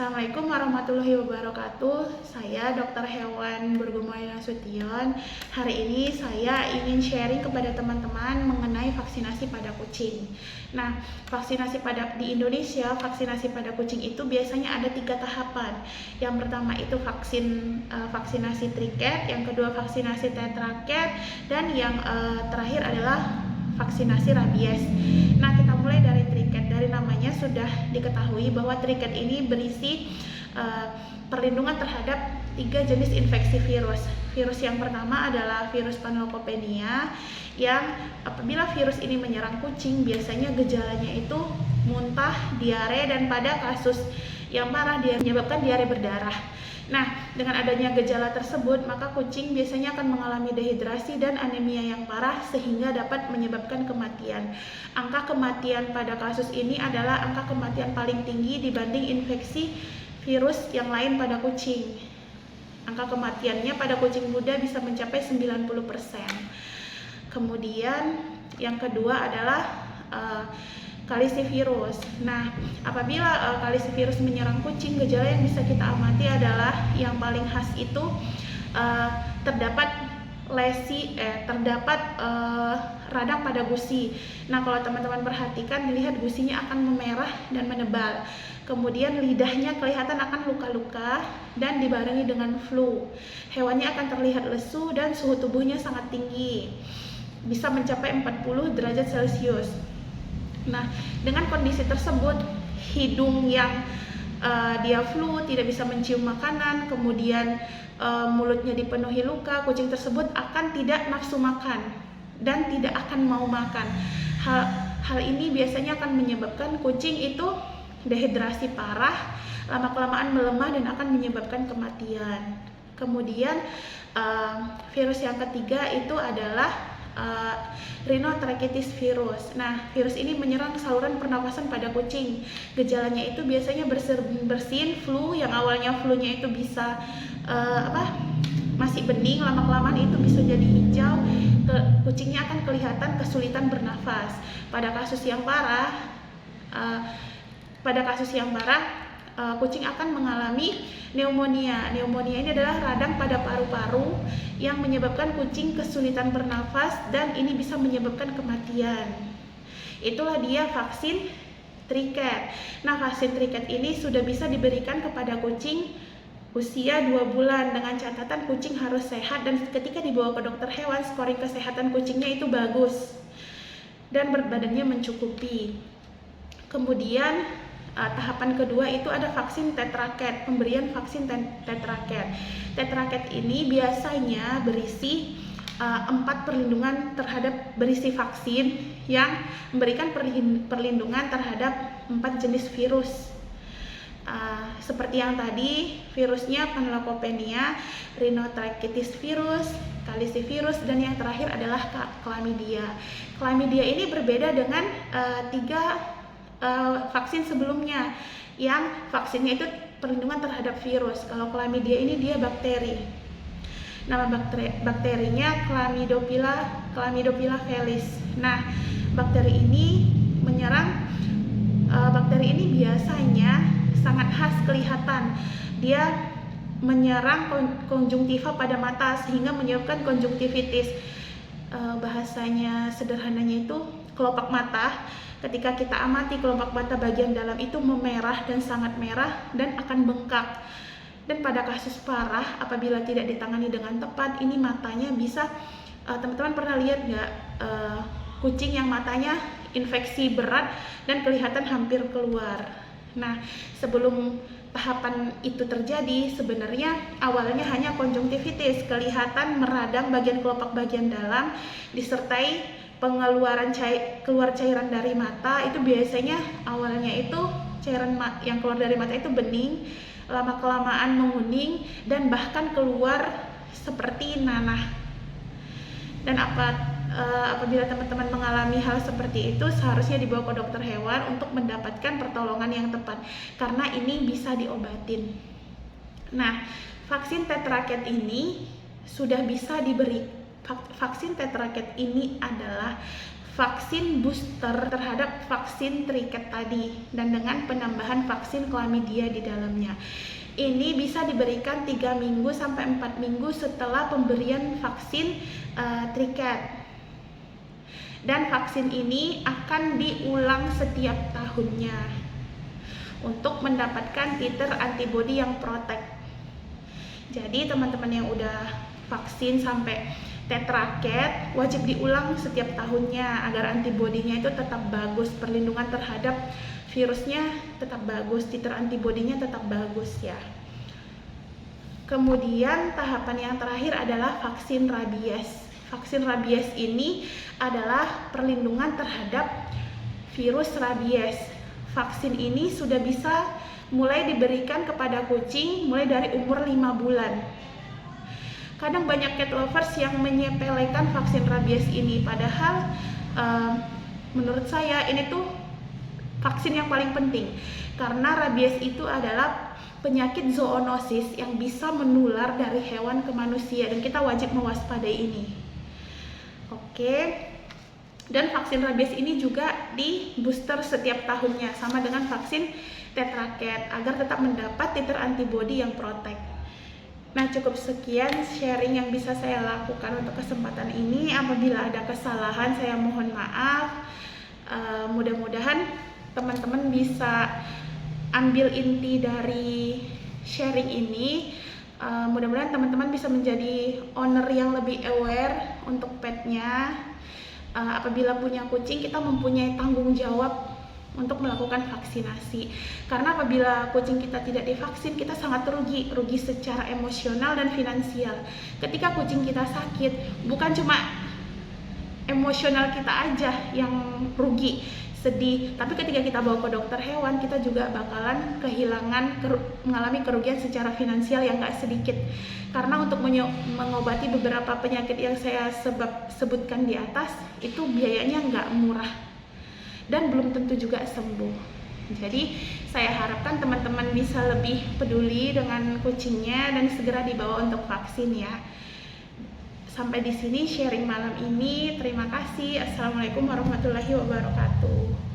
Assalamualaikum warahmatullahi wabarakatuh. Saya Dr. Hewan Burgomayu Nasution. Hari ini saya ingin sharing kepada teman-teman mengenai vaksinasi pada kucing. Nah, di Indonesia, vaksinasi pada kucing itu biasanya ada 3 tahapan. Yang pertama itu vaksinasi triket, yang kedua vaksinasi tetraket, dan yang terakhir adalah vaksinasi rabies. Nah, kita mulai dari triket. Dari namanya sudah diketahui bahwa triket ini berisi perlindungan terhadap 3 jenis infeksi virus. Virus yang pertama adalah virus Panleukopenia, yang apabila virus ini menyerang kucing, biasanya gejalanya itu muntah, diare, dan pada kasus yang parah dia menyebabkan diare berdarah. Nah, dengan adanya gejala tersebut, maka kucing biasanya akan mengalami dehidrasi dan anemia yang parah sehingga dapat menyebabkan kematian. Angka kematian pada kasus ini adalah angka kematian paling tinggi dibanding infeksi virus yang lain pada kucing. Angka kematiannya pada kucing muda bisa mencapai 90%. Kemudian yang kedua adalah kalisivirus. Nah, apabila kalisivirus menyerang kucing, gejala yang bisa kita amati adalah yang paling khas itu terdapat radang pada gusi. Nah, kalau teman-teman perhatikan, dilihat gusinya akan memerah dan menebal. Kemudian lidahnya kelihatan akan luka-luka dan dibarengi dengan flu. Hewannya akan terlihat lesu dan suhu tubuhnya sangat tinggi, bisa mencapai 40 derajat Celcius. Nah, dengan kondisi tersebut, hidung yang dia flu, tidak bisa mencium makanan, kemudian mulutnya dipenuhi luka, kucing tersebut akan tidak nafsu makan dan tidak akan mau makan. Hal ini biasanya akan menyebabkan kucing itu dehidrasi parah, lama-kelamaan melemah dan akan menyebabkan kematian. Kemudian virus yang ketiga itu adalah rhinotracheosis virus. Nah, virus ini menyerang saluran pernafasan pada kucing. Gejalanya itu biasanya bersin, flu, yang awalnya flu-nya itu bisa masih bening, lama-kelamaan itu bisa jadi hijau. Kucingnya akan kelihatan kesulitan bernafas. Pada kasus yang parah, kucing akan mengalami pneumonia. Pneumonia ini adalah radang pada paru-paru yang menyebabkan kucing kesulitan bernafas dan ini bisa menyebabkan kematian. Itulah dia vaksin triket. Nah, vaksin triket ini sudah bisa diberikan kepada kucing usia 2 bulan dengan catatan kucing harus sehat dan ketika dibawa ke dokter hewan, scoring kesehatan kucingnya itu bagus dan berat badannya mencukupi. Kemudian tahapan kedua itu ada vaksin tetraket, pemberian vaksin tetraket. Tetraket ini biasanya berisi 4 vaksin yang memberikan perlindungan terhadap 4 jenis virus. Seperti yang tadi, virusnya Panleukopenia, rhinotracheosis virus, kalisivirus, dan yang terakhir adalah chlamydia. Chlamydia ini berbeda dengan 3 vaksin sebelumnya yang vaksinnya itu perlindungan terhadap virus. Kalau chlamydia ini dia bakteri. Nama bakterinya Chlamydophila felis. Nah, bakteri ini biasanya sangat khas kelihatan. Dia menyerang konjungtiva pada mata sehingga menyebabkan konjungtivitis. Bahasanya sederhananya itu kelopak mata. Ketika kita amati kelopak mata bagian dalam itu memerah dan sangat merah dan akan bengkak. Dan pada kasus parah, apabila tidak ditangani dengan tepat, ini matanya bisa, teman-teman pernah lihat nggak kucing yang matanya infeksi berat dan kelihatan hampir keluar. Nah, sebelum tahapan itu terjadi, sebenarnya awalnya hanya konjungtivitis, kelihatan meradang bagian kelopak bagian dalam, disertai keluar cairan dari mata. Itu biasanya awalnya itu cairan yang keluar dari mata itu bening, lama-kelamaan menguning dan bahkan keluar seperti nanah. Dan apabila teman-teman mengalami hal seperti itu, seharusnya dibawa ke dokter hewan untuk mendapatkan pertolongan yang tepat karena ini bisa diobatin. Nah, vaksin tetraket ini sudah bisa diberi. Vaksin tetraket ini adalah vaksin booster terhadap vaksin triket tadi dan dengan penambahan vaksin chlamydia di dalamnya. Ini bisa diberikan 3 minggu sampai 4 minggu setelah pemberian vaksin triket. Dan vaksin ini akan diulang setiap tahunnya untuk mendapatkan titer antibodi yang protect. Jadi teman-teman yang udah vaksin sampai tetraket wajib diulang setiap tahunnya agar antibodinya itu tetap bagus, perlindungan terhadap virusnya tetap bagus, titer antibodinya tetap bagus ya. Kemudian tahapan yang terakhir adalah vaksin rabies. Vaksin rabies ini adalah perlindungan terhadap virus rabies. Vaksin ini sudah bisa mulai diberikan kepada kucing mulai dari umur 5 bulan. Kadang banyak cat lovers yang menyepelekan vaksin rabies ini, padahal menurut saya ini tuh vaksin yang paling penting karena rabies itu adalah penyakit zoonosis yang bisa menular dari hewan ke manusia dan kita wajib mewaspadai ini. Oke. Dan vaksin rabies ini juga di booster setiap tahunnya sama dengan vaksin tetraket agar tetap mendapat titer antibodi yang protect. Nah, cukup sekian sharing yang bisa saya lakukan untuk kesempatan ini. Apabila ada kesalahan saya mohon maaf. Mudah-mudahan teman-teman bisa ambil inti dari sharing ini. Mudah-mudahan teman-teman bisa menjadi owner yang lebih aware untuk petnya. Apabila punya kucing, kita mempunyai tanggung jawab untuk melakukan vaksinasi. Karena apabila kucing kita tidak divaksin, kita sangat rugi secara emosional dan finansial. Ketika kucing kita sakit, bukan cuma emosional kita aja yang rugi, sedih, tapi ketika kita bawa ke dokter hewan, kita juga bakalan mengalami kerugian secara finansial yang gak sedikit. Karena untuk mengobati beberapa penyakit yang saya sebutkan di atas, itu biayanya gak murah dan belum tentu juga sembuh. Jadi saya harapkan teman-teman bisa lebih peduli dengan kucingnya dan segera dibawa untuk vaksin ya. Sampai di sini sharing malam ini. Terima kasih. Assalamualaikum warahmatullahi wabarakatuh.